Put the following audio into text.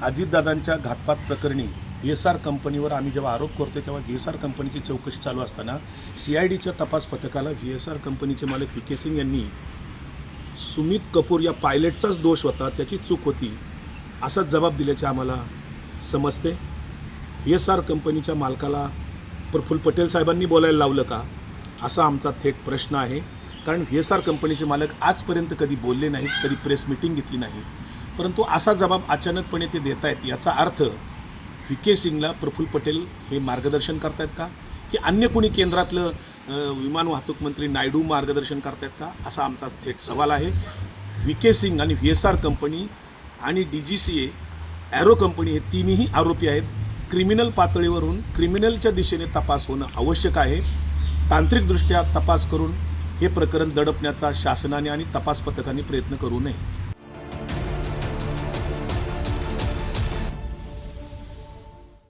अजितदादांच्या घातपात प्रकरणी व्ही.एस.आर. कंपनीवर आम्ही जेव्हा आरोप करतो तेव्हा व्ही.एस.आर. कंपनीची चौकशी चालू असताना CIDच्या तपास पथकाला व्ही.एस.आर. कंपनीचे मालक व्ही.के. सिंग यांनी सुमित कपूर या पायलटचाच दोष होता, त्याची चूक होती असाच जबाब दिल्याचे आम्हाला समजते. व्ही.एस.आर. कंपनीच्या मालकाला प्रफुल्ल पटेल साहेबांनी बोलायला लावलं का, असा आमचा थेट प्रश्न आहे. कारण व्ही.एस.आर. कंपनीचे मालक आजपर्यंत कधी बोलले नाहीत, कधी प्रेस मीटिंग घेतली नाही, परंतु असा जबाब अचानकपणे ते देत आहेत. याचा अर्थ व्ही.के. सिंगला प्रफुल्ल पटेल हे मार्गदर्शन करतायत का, की अन्य कोणी केंद्रातलं विमान वाहतूक मंत्री नायडू मार्गदर्शन करतायत का, असा आमचा थेट सवाल आहे. व्ही.के. सिंग आणि व्ही.एस.आर. कंपनी आणि DGCA ॲरो कंपनी हे तिन्ही आरोपी आहेत. क्रिमिनल पातळीवरून क्रिमिनलच्या दिशेने तपास होणं आवश्यक आहे. तांत्रिकदृष्ट्या तपास करून हे प्रकरण दडपण्याचा शासनाने आणि तपास पथकाने प्रयत्न करू नये.